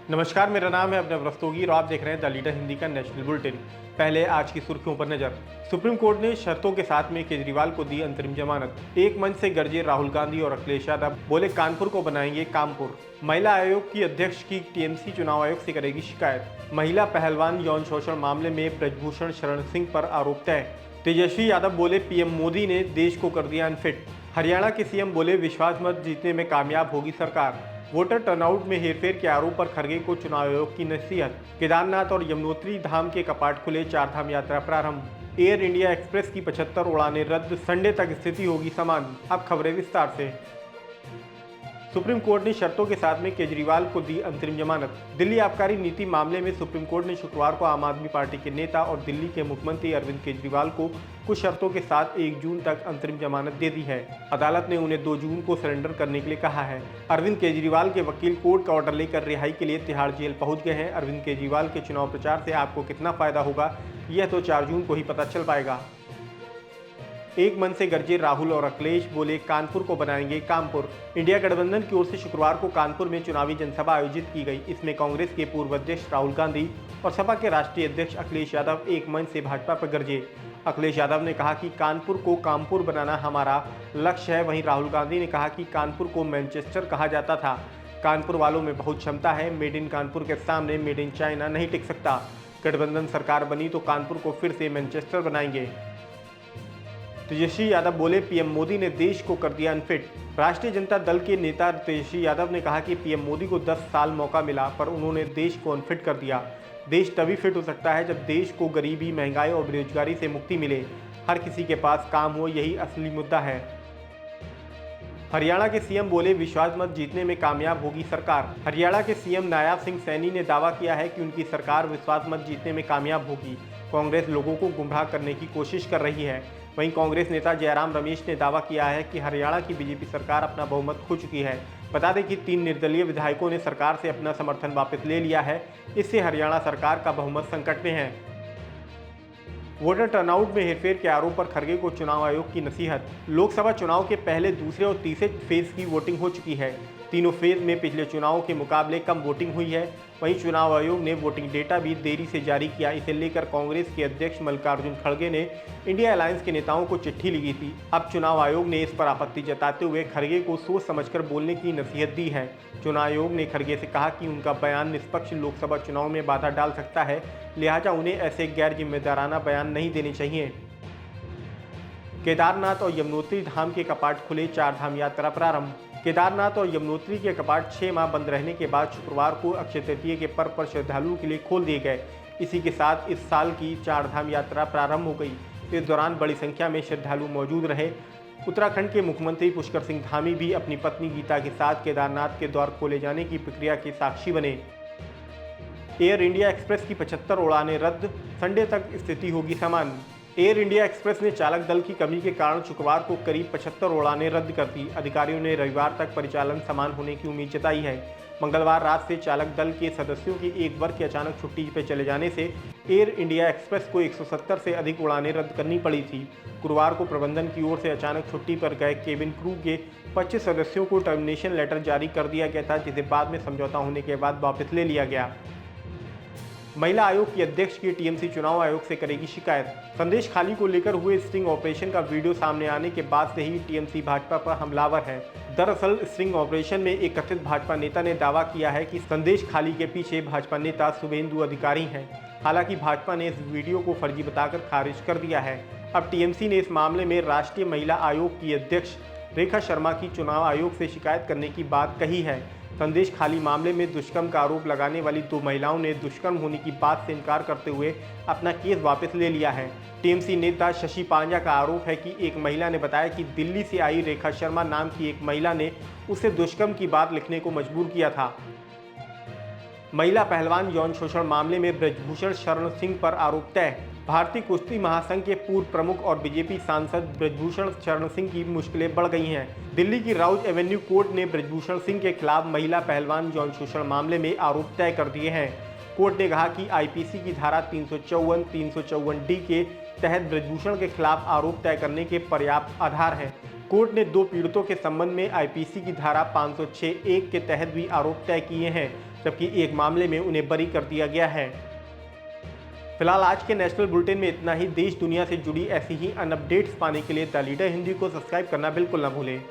नमस्कार, मेरा नाम है अभिनव रस्तोगी और आप देख रहे हैं द लीडर हिंदी का नेशनल बुलेटिन। पहले आज की सुर्खियों पर नजर। सुप्रीम कोर्ट ने शर्तों के साथ में केजरीवाल को दी अंतरिम जमानत। एक मंच से गरजे राहुल गांधी और अखिलेश यादव, बोले कानपुर को बनाएंगे कामपुर। महिला आयोग की अध्यक्ष की टीएमसी चुनाव आयोग से करेगी शिकायत। महिला पहलवान यौन शोषण मामले में ब्रजभूषण शरण सिंह पर आरोप तय। तेजस्वी यादव बोले पीएम मोदी ने देश को कर दिया अनफिट। हरियाणा के सीएम बोले विश्वास मत जीतने में कामयाब होगी सरकार। वोटर टर्नआउट में हेरफेर के आरोप पर खड़गे को चुनाव आयोग की नसीहत। केदारनाथ और यमुनोत्री धाम के कपाट खुले, 4 धाम यात्रा प्रारंभ। एयर इंडिया एक्सप्रेस की 75 उड़ानें रद्द, संडे तक स्थिति होगी समान। अब खबरें विस्तार से। सुप्रीम कोर्ट ने शर्तों के साथ में केजरीवाल को दी अंतरिम जमानत। दिल्ली आबकारी नीति मामले में सुप्रीम कोर्ट ने शुक्रवार को आम आदमी पार्टी के नेता और दिल्ली के मुख्यमंत्री अरविंद केजरीवाल को कुछ शर्तों के साथ 1 जून तक अंतरिम जमानत दे दी है। अदालत ने उन्हें 2 जून को सरेंडर करने के लिए कहा है। अरविंद केजरीवाल के वकील कोर्ट का ऑर्डर लेकर रिहाई के लिए तिहाड़ जेल पहुंच गए हैं। अरविंद केजरीवाल के चुनाव प्रचार से आपको कितना फायदा होगा, यह तो 4 जून को ही पता चल पाएगा। एक मन से गरजे राहुल और अखिलेश, बोले कानपुर को बनाएंगे कामपुर। इंडिया गठबंधन की ओर से शुक्रवार को कानपुर में चुनावी जनसभा आयोजित की गई। इसमें कांग्रेस के पूर्व अध्यक्ष राहुल गांधी और सपा के राष्ट्रीय अध्यक्ष अखिलेश यादव एक मंच से भाजपा पर गरजे। अखिलेश यादव ने कहा कि कानपुर को कामपुर बनाना हमारा लक्ष्य है। वहीं राहुल गांधी ने कहा कि कानपुर को मैनचेस्टर कहा जाता था। कानपुर वालों में बहुत क्षमता है। मेड इन कानपुर के सामने मेड इन चाइना नहीं टिक सकता। गठबंधन सरकार बनी तो कानपुर को फिर से मैनचेस्टर बनाएंगे। तेजस्वी यादव बोले पीएम मोदी ने देश को कर दिया अनफिट। राष्ट्रीय जनता दल के नेता तेजस्वी यादव ने कहा कि पीएम मोदी को 10 साल मौका मिला, पर उन्होंने देश को अनफिट कर दिया। देश तभी फिट हो सकता है जब देश को गरीबी, महंगाई और बेरोजगारी से मुक्ति मिले। हर किसी के पास काम हो, यही असली मुद्दा है। हरियाणा के सीएम बोले विश्वास मत जीतने में कामयाब होगी सरकार। हरियाणा के सीएम नायब सिंह सैनी ने दावा किया है कि उनकी सरकार विश्वास मत जीतने में कामयाब होगी। कांग्रेस लोगों को गुमराह करने की कोशिश कर रही है। वहीं कांग्रेस नेता जयराम रमेश ने दावा किया है कि हरियाणा की बीजेपी सरकार अपना बहुमत खो चुकी है। बता दें कि 3 निर्दलीय विधायकों ने सरकार से अपना समर्थन वापस ले लिया है। इससे हरियाणा सरकार का बहुमत संकट में है। वोटर टर्नआउट में हेरफेर के आरोप पर खड़गे को चुनाव आयोग की नसीहत। लोकसभा चुनाव के पहले, दूसरे और तीसरे फेज की वोटिंग हो चुकी है। तीनों फेज में पिछले चुनावों के मुकाबले कम वोटिंग हुई है। वहीं चुनाव आयोग ने वोटिंग डेटा भी देरी से जारी किया। इसे लेकर कांग्रेस के अध्यक्ष मल्लिकार्जुन खड़गे ने इंडिया अलायंस के नेताओं को चिट्ठी लिखी थी। अब चुनाव आयोग ने इस पर आपत्ति जताते हुए खड़गे को सोच समझकर बोलने की नसीहत दी है। चुनाव आयोग ने खड़गे से कहा कि उनका बयान निष्पक्ष लोकसभा चुनाव में बाधा डाल सकता है, लिहाजा उन्हें ऐसे गैर जिम्मेदाराना बयान नहीं देने चाहिए। केदारनाथ और यमुनोत्री धाम के कपाट खुले, 4 धाम यात्रा प्रारंभ। केदारनाथ और यमुनोत्री के कपाट 6 माह बंद रहने के बाद शुक्रवार को अक्षय तृतीया के पर्व पर श्रद्धालुओं के लिए खोल दिए गए। इसी के साथ इस साल की 4 धाम यात्रा प्रारंभ हो गई। इस दौरान बड़ी संख्या में श्रद्धालु मौजूद रहे। उत्तराखंड के मुख्यमंत्री पुष्कर सिंह धामी भी अपनी पत्नी गीता के साथ केदारनाथ के द्वार खोले जाने की प्रक्रिया के साक्षी बने। एयर इंडिया एक्सप्रेस की 75 उड़ानें रद्द, संडे तक स्थिति होगी समान। एयर इंडिया एक्सप्रेस ने चालक दल की कमी के कारण शुक्रवार को करीब 75 उड़ानें रद्द कर दी। अधिकारियों ने रविवार तक परिचालन समान होने की उम्मीद जताई है। मंगलवार रात से चालक दल के सदस्यों की एक वर्ग की अचानक छुट्टी पर चले जाने से एयर इंडिया एक्सप्रेस को 170 से अधिक उड़ानें रद्द करनी पड़ी थी। गुरुवार को प्रबंधन की ओर से अचानक छुट्टी पर गए केबिन क्रू के 25 सदस्यों को टर्मिनेशन लेटर जारी कर दिया गया था, जिसे बाद में समझौता होने के बाद वापस ले लिया गया। महिला आयोग की अध्यक्ष की टीएमसी चुनाव आयोग से करेगी शिकायत। संदेश खाली को लेकर हुए स्टिंग ऑपरेशन का वीडियो सामने आने के बाद से ही टीएमसी भाजपा पर हमलावर है। दरअसल स्टिंग ऑपरेशन में एक कथित भाजपा नेता ने दावा किया है कि संदेश खाली के पीछे भाजपा नेता शुभेंदु अधिकारी हैं। हालांकि भाजपा ने इस वीडियो को फर्जी बताकर खारिज कर दिया है। अब टीएमसी ने इस मामले में राष्ट्रीय महिला आयोग की अध्यक्ष रेखा शर्मा की चुनाव आयोग से शिकायत करने की बात कही है। संदेश खाली मामले में दुष्कर्म का आरोप लगाने वाली 2 महिलाओं ने दुष्कर्म होने की बात से इनकार करते हुए अपना केस वापस ले लिया है। टीएमसी नेता शशि पांजा का आरोप है कि एक महिला ने बताया कि दिल्ली से आई रेखा शर्मा नाम की एक महिला ने उसे दुष्कर्म की बात लिखने को मजबूर किया था। महिला पहलवान यौन शोषण मामले में ब्रजभूषण शरण सिंह पर आरोप तय। भारतीय कुश्ती महासंघ के पूर्व प्रमुख और बीजेपी सांसद ब्रजभूषण शरण सिंह की मुश्किलें बढ़ गई हैं। दिल्ली की राउज एवेन्यू कोर्ट ने ब्रजभूषण सिंह के खिलाफ महिला पहलवान यौन शोषण मामले में आरोप तय कर दिए हैं। कोर्ट ने कहा कि आईपीसी की धारा 354, 354 डी के तहत ब्रजभूषण के खिलाफ आरोप तय करने के पर्याप्त आधार हैं। कोर्ट ने 2 पीड़ितों के संबंध में आईपीसी की धारा 506(1) के तहत भी आरोप तय किए हैं। जबकि एक मामले में उन्हें बरी कर दिया गया है। फिलहाल आज के नेशनल बुलेटिन में इतना ही। देश दुनिया से जुड़ी ऐसी ही अन्य अपडेट्स पाने के लिए द लीडर हिंदी को सब्सक्राइब करना बिल्कुल न भूलें।